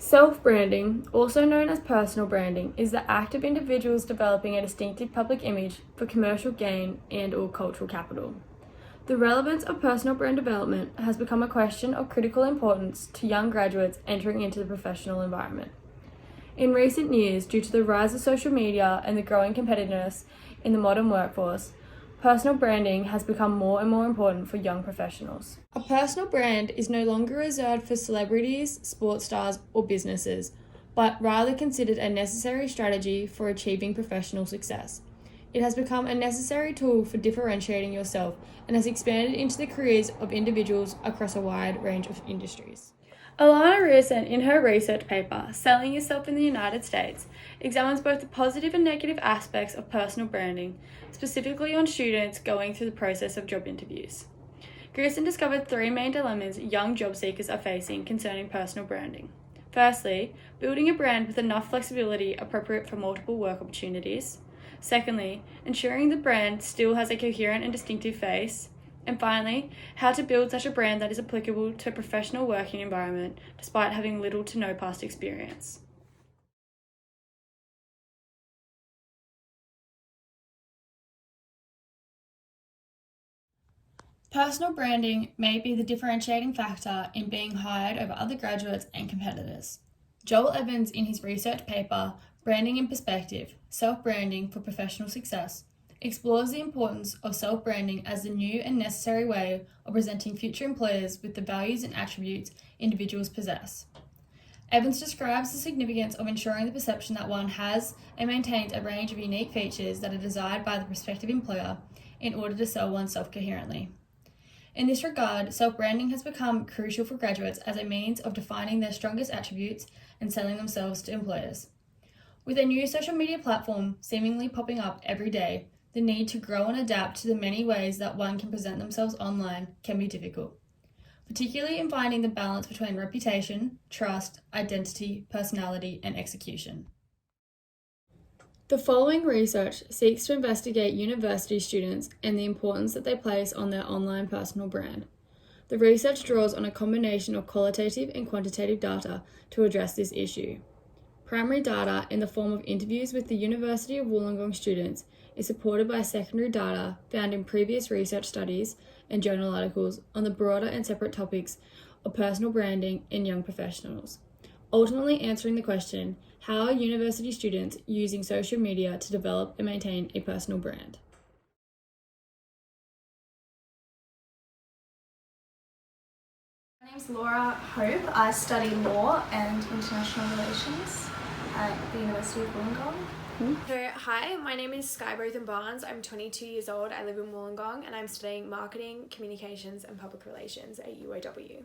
Self-branding, also known as personal branding, is the act of individuals developing a distinctive public image for commercial gain and/or cultural capital. The relevance of personal brand development has become a question of critical importance to young graduates entering into the professional environment. In recent years, due to the rise of social media and the growing competitiveness in the modern workforce, personal branding has become more and more important for young professionals. A personal brand is no longer reserved for celebrities, sports stars, or businesses, but rather considered a necessary strategy for achieving professional success. It has become a necessary tool for differentiating yourself and has expanded into the careers of individuals across a wide range of industries. Alana Rearson, in her research paper, Selling Yourself in the United States, examines both the positive and negative aspects of personal branding, specifically on students going through the process of job interviews. Grierson discovered three main dilemmas young job seekers are facing concerning personal branding. Firstly, building a brand with enough flexibility appropriate for multiple work opportunities. Secondly, ensuring the brand still has a coherent and distinctive face. And finally, how to build such a brand that is applicable to a professional working environment despite having little to no past experience. Personal branding may be the differentiating factor in being hired over other graduates and competitors. Joel Evans, in his research paper, Branding in Perspective, Self-Branding for Professional Success, explores the importance of self-branding as the new and necessary way of presenting future employers with the values and attributes individuals possess. Evans describes the significance of ensuring the perception that one has and maintains a range of unique features that are desired by the prospective employer in order to sell oneself coherently. In this regard, self-branding has become crucial for graduates as a means of defining their strongest attributes and selling themselves to employers. With a new social media platform seemingly popping up every day, the need to grow and adapt to the many ways that one can present themselves online can be difficult, particularly in finding the balance between reputation, trust, identity, personality, and execution. The following research seeks to investigate university students and the importance that they place on their online personal brand. The research draws on a combination of qualitative and quantitative data to address this issue. Primary data in the form of interviews with the University of Wollongong students is supported by secondary data found in previous research studies and journal articles on the broader and separate topics of personal branding in young professionals, ultimately answering the question, how are university students using social media to develop and maintain a personal brand? My name's Laura Hope. I study law and international relations at the University of Wollongong. So, hi, my name is Sky Bothan Barnes. I'm 22 years old. I live in Wollongong and I'm studying marketing, communications and public relations at UOW.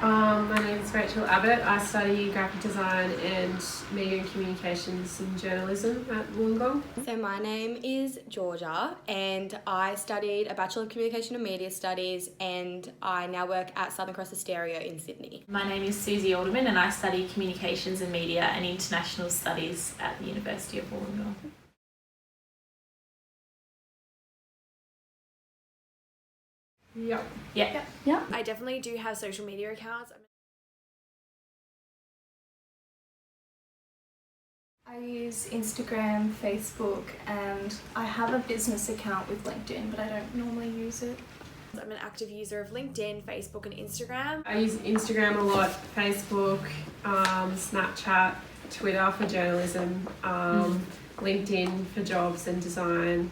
My name is Rachel Abbott. I study graphic design and media and communications and journalism at Wollongong. So my name is Georgia and I studied a Bachelor of Communication and Media Studies and I now work at Southern Cross Asteria in Sydney. My name is Susie Alderman and I study Communications and Media and International Studies at the University of Wollongong. Yep. Yeah. I definitely do have social media accounts. I use Instagram, Facebook, and I have a business account with LinkedIn, but I don't normally use it. I'm an active user of LinkedIn, Facebook and Instagram. I use Instagram a lot, Facebook, Snapchat, Twitter for journalism, LinkedIn for jobs and design.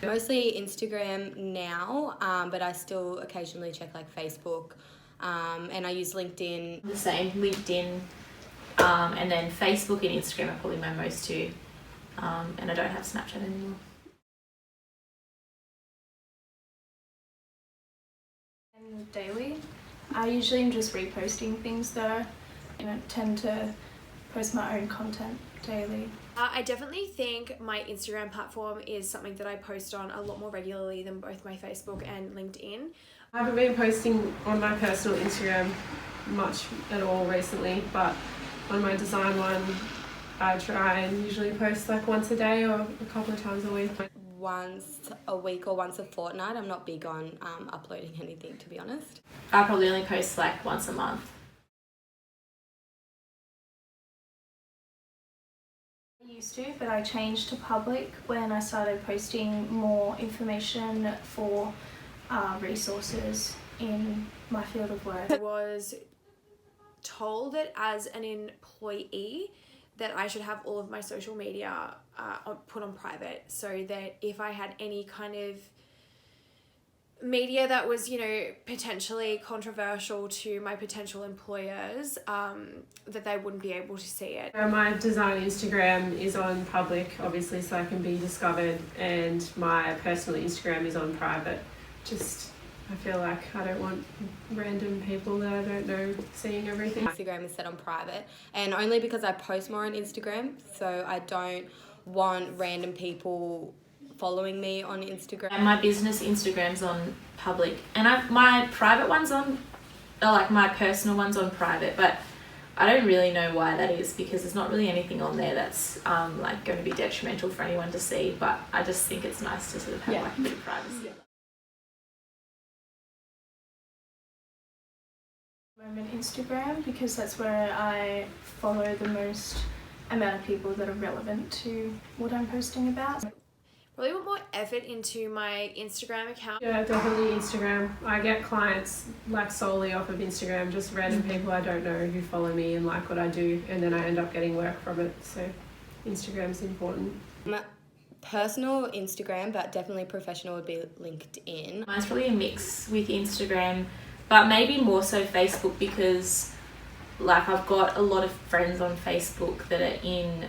Mostly Instagram now, but I still occasionally check like Facebook and I use LinkedIn. The same, LinkedIn, and then Facebook and Instagram are probably my most two, and I don't have Snapchat anymore. And daily, I usually am just reposting things though. I don't tend to post my own content daily. I definitely think my Instagram platform is something that I post on a lot more regularly than both my Facebook and LinkedIn. I haven't been posting on my personal Instagram much at all recently, but on my design one, I try and usually post like once a day or a couple of times a week. Once a week or once a fortnight. I'm not big on uploading anything, to be honest. I probably only post like once a month. I used to, but I changed to public when I started posting more information for resources in my field of work. I was told that as an employee that I should have all of my social media put on private, so that if I had any kind of media that was, you know, potentially controversial to my potential employers, that they wouldn't be able to see it. My design Instagram is on public, obviously, so I can be discovered, and my personal Instagram is on private. I feel like I don't want random people that I don't know seeing everything. Instagram is set on private, and only because I post more on Instagram, so I don't want random people following me on Instagram. And my business Instagram's on public, and my private one's on, like my personal one's on private, but I don't really know why that is, because there's not really anything on there that's like going to be detrimental for anyone to see, but I just think it's nice to sort of have like a bit of privacy. Moment Instagram, because that's where I follow the most amount of people that are relevant to what I'm posting about. Probably put more effort into my Instagram account. Yeah, definitely Instagram. I get clients like solely off of Instagram, just random people I don't know who follow me and like what I do, and then I end up getting work from it. So Instagram's important. My personal Instagram, but definitely professional, would be LinkedIn. Mine's probably a mix with Instagram, but maybe more so Facebook, because like I've got a lot of friends on Facebook that are in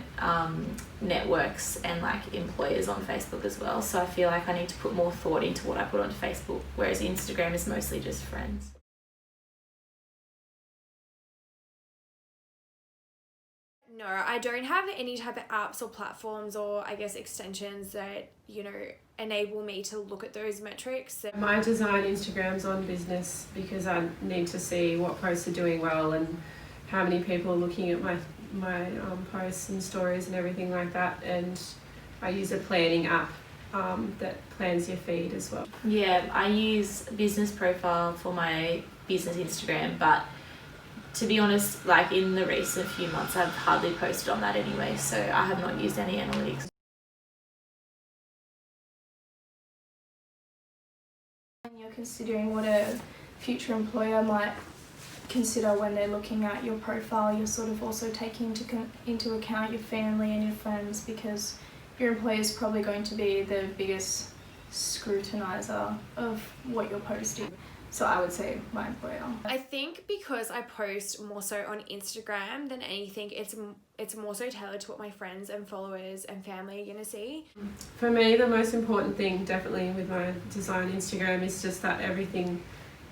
networks and like employers on Facebook as well, so I feel like I need to put more thought into what I put onto Facebook, whereas Instagram is mostly just friends. No, I don't have any type of apps or platforms or I guess extensions that, you know, enable me to look at those metrics. My design Instagram's on business, because I need to see what posts are doing well and how many people are looking at my posts and stories and everything like that, and I use a planning app that plans your feed as well. Yeah, I use Business Profile for my business Instagram, but to be honest, like in the recent few months I've hardly posted on that anyway, so I have not used any analytics. When you're considering what a future employer might consider when they're looking at your profile, you're sort of also taking into account your family and your friends, because your employer is probably going to be the biggest scrutinizer of what you're posting. So I would say my employer. I think because I post more so on Instagram than anything, it's more so tailored to what my friends and followers and family are going to see. For me, the most important thing definitely with my design Instagram is just that everything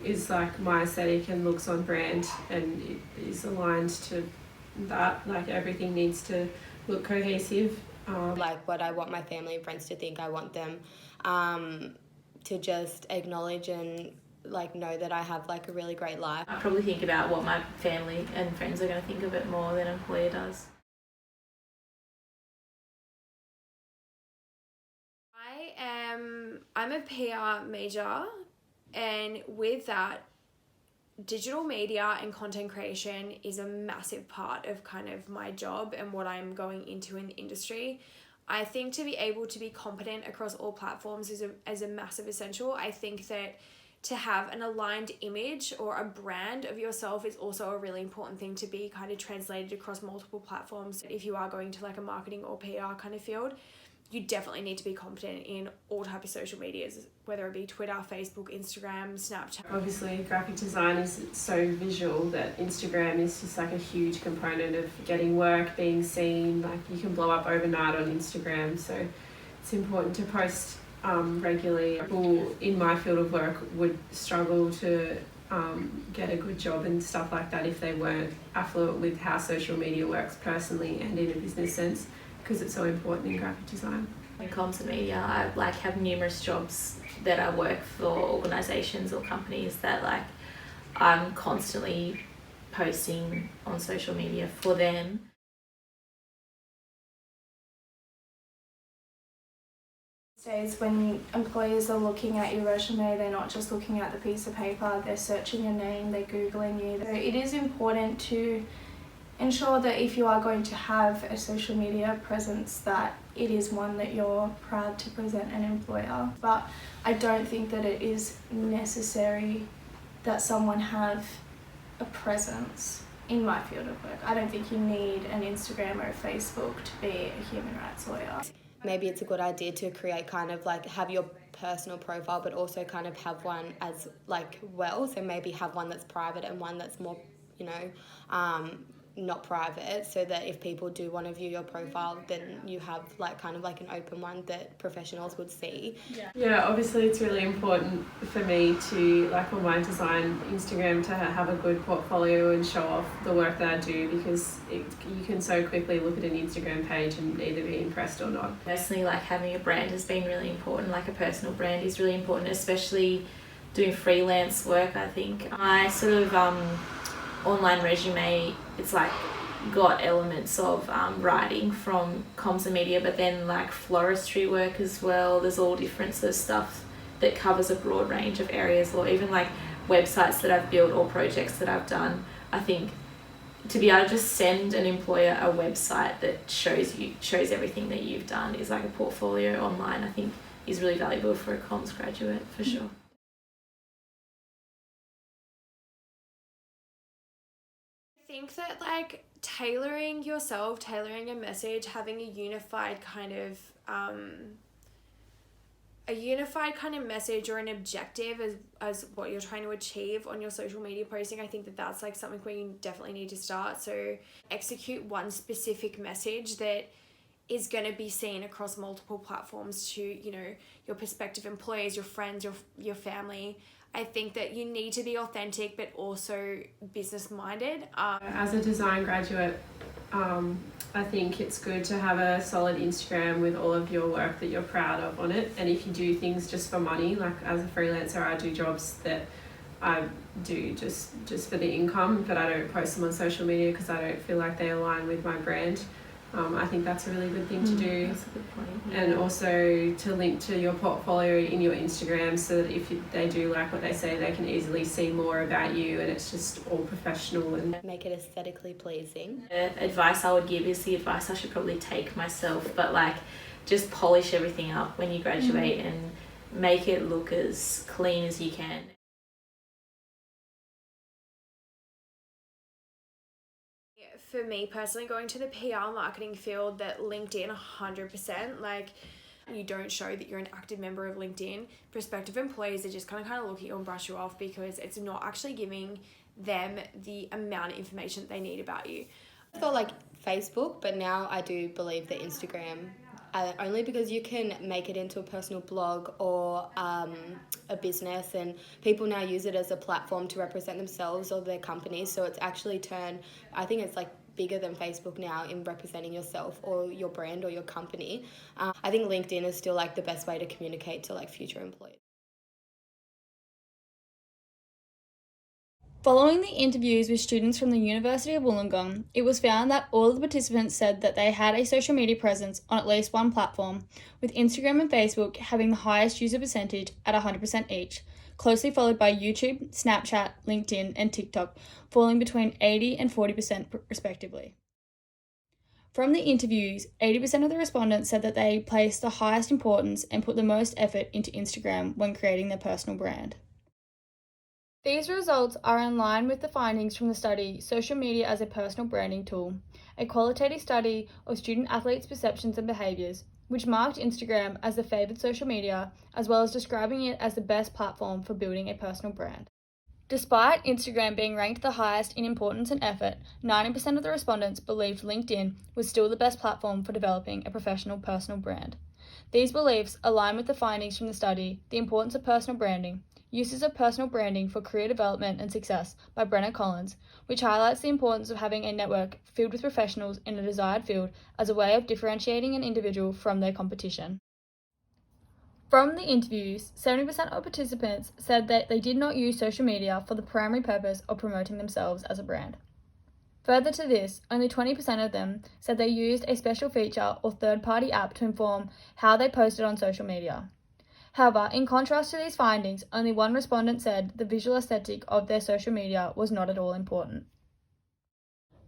is like my aesthetic and looks on brand, and it is aligned to that. Like everything needs to look cohesive. Like what I want my family and friends to think, I want them to just acknowledge and like know that I have like a really great life. I probably think about what my family and friends are going to think of it more than an employer does. I'm a PR major, and with that, digital media and content creation is a massive part of kind of my job and what I'm going into in the industry. I think to be able to be competent across all platforms is a massive essential. I think that to have an aligned image or a brand of yourself is also a really important thing to be kind of translated across multiple platforms. If you are going to like a marketing or PR kind of field, you definitely need to be competent in all types of social medias, whether it be Twitter, Facebook, Instagram, Snapchat. Obviously, graphic design is so visual that Instagram is just like a huge component of getting work, being seen. Like you can blow up overnight on Instagram, so it's important to post regularly. People in my field of work would struggle to get a good job and stuff like that if they weren't affluent with how social media works personally and in a business sense, because it's so important in graphic design. In comms and media, I like have numerous jobs that I work for organisations or companies that like I'm constantly posting on social media for them. Days when employers are looking at your resume, they're not just looking at the piece of paper, they're searching your name, they're Googling you. So it is important to ensure that if you are going to have a social media presence, that it is one that you're proud to present an employer. But I don't think that it is necessary that someone have a presence in my field of work. I don't think you need an Instagram or a Facebook to be a human rights lawyer. Maybe it's a good idea to create kind of like have your personal profile but also kind of have one as like well, so maybe have one that's private and one that's more, you know, not private, so that if people do want to view your profile, then you have like kind of like an open one that professionals would see. Yeah, obviously it's really important for me to, like on my design Instagram, to have a good portfolio and show off the work that I do, because you can so quickly look at an Instagram page and either be impressed or not. Personally, like having a brand has been really important. Like a personal brand is really important, especially doing freelance work. I think I sort of online resume, it's like got elements of writing from comms and media, but then like floristry work as well. There's all different sort of stuff that covers a broad range of areas, or even like websites that I've built or projects that I've done. I think to be able to just send an employer a website that shows everything that you've done is like a portfolio online, I think is really valuable for a comms graduate for sure. I think that like tailoring yourself, tailoring a message, having a unified kind of message or an objective as what you're trying to achieve on your social media posting, I think that that's like something where you definitely need to start. So execute one specific message that is going to be seen across multiple platforms to, you know, your prospective employees, your friends, your family. I think that you need to be authentic but also business minded. As a design graduate, I think it's good to have a solid Instagram with all of your work that you're proud of on it. And if you do things just for money, like as a freelancer, I do jobs that I do just for the income, but I don't post them on social media because I don't feel like they align with my brand. I think that's a really good thing to do. That's a good point. Yeah. And also to link to your portfolio in your Instagram, so that if they do like what they say, they can easily see more about you, and it's just all professional and Make it aesthetically pleasing. The advice I would give is the advice I should probably take myself, but like just polish everything up when you graduate and make it look as clean as you can. For me personally, going to the PR marketing field, that LinkedIn 100%, like you don't show that you're an active member of LinkedIn, prospective employees are just kind of look at you and brush you off because it's not actually giving them the amount of information that they need about you. I thought like Facebook, but now I do believe that Instagram, only because you can make it into a personal blog or a business, and people now use it as a platform to represent themselves or their companies. So it's actually turned, I think it's like bigger than Facebook now in representing yourself or your brand or your company. I think LinkedIn is still like the best way to communicate to like future employees. Following the interviews with students from the University of Wollongong, it was found that all of the participants said that they had a social media presence on at least one platform, with Instagram and Facebook having the highest user percentage at 100% each, closely followed by YouTube, Snapchat, LinkedIn, and TikTok, falling between 80 and 40% respectively. From the interviews, 80% of the respondents said that they placed the highest importance and put the most effort into Instagram when creating their personal brand. These results are in line with the findings from the study Social Media as a Personal Branding Tool, a qualitative study of student athletes' perceptions and behaviours, which marked Instagram as the favoured social media, as well as describing it as the best platform for building a personal brand. Despite Instagram being ranked the highest in importance and effort, 90% of the respondents believed LinkedIn was still the best platform for developing a professional personal brand. These beliefs align with the findings from the study The Importance of Personal Branding, Uses of Personal Branding for Career Development and Success by Brenna Collins, which highlights the importance of having a network filled with professionals in a desired field as a way of differentiating an individual from their competition. From the interviews, 70% of participants said that they did not use social media for the primary purpose of promoting themselves as a brand. Further to this, only 20% of them said they used a special feature or third-party app to inform how they posted on social media. However, in contrast to these findings, only one respondent said the visual aesthetic of their social media was not at all important.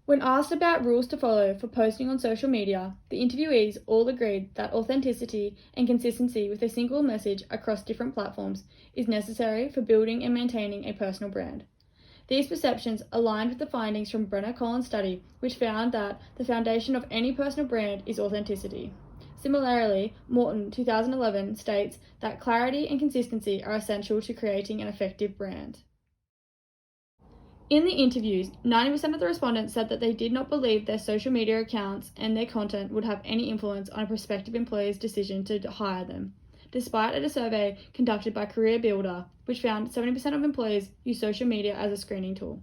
When asked about rules to follow for posting on social media, the interviewees all agreed that authenticity and consistency with a single message across different platforms is necessary for building and maintaining a personal brand. These perceptions aligned with the findings from Brenner Collins' study, which found that the foundation of any personal brand is authenticity. Similarly, Morton 2011 states that clarity and consistency are essential to creating an effective brand. In the interviews, 90% of the respondents said that they did not believe their social media accounts and their content would have any influence on a prospective employer's decision to hire them, despite a survey conducted by CareerBuilder, which found 70% of employers use social media as a screening tool.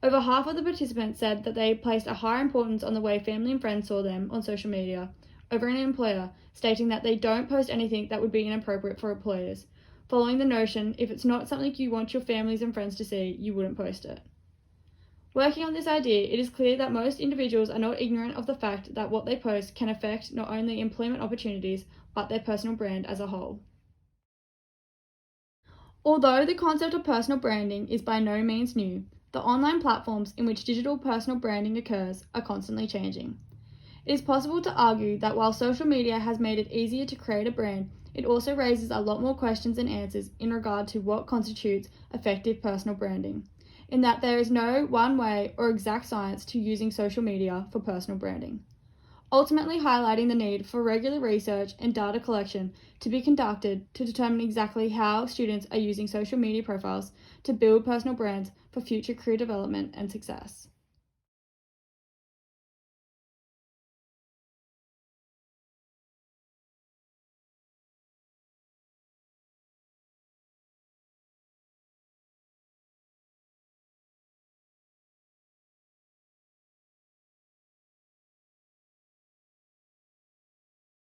Over half of the participants said that they placed a higher importance on the way family and friends saw them on social media over an employer, stating that they don't post anything that would be inappropriate for employers, following the notion if it's not something you want your families and friends to see, you wouldn't post it. Working on this idea, it is clear that most individuals are not ignorant of the fact that what they post can affect not only employment opportunities, but their personal brand as a whole. Although the concept of personal branding is by no means new, the online platforms in which digital personal branding occurs are constantly changing. It is possible to argue that while social media has made it easier to create a brand, it also raises a lot more questions and answers in regard to what constitutes effective personal branding, in that there is no one way or exact science to using social media for personal branding, ultimately highlighting the need for regular research and data collection to be conducted to determine exactly how students are using social media profiles to build personal brands for future career development and success.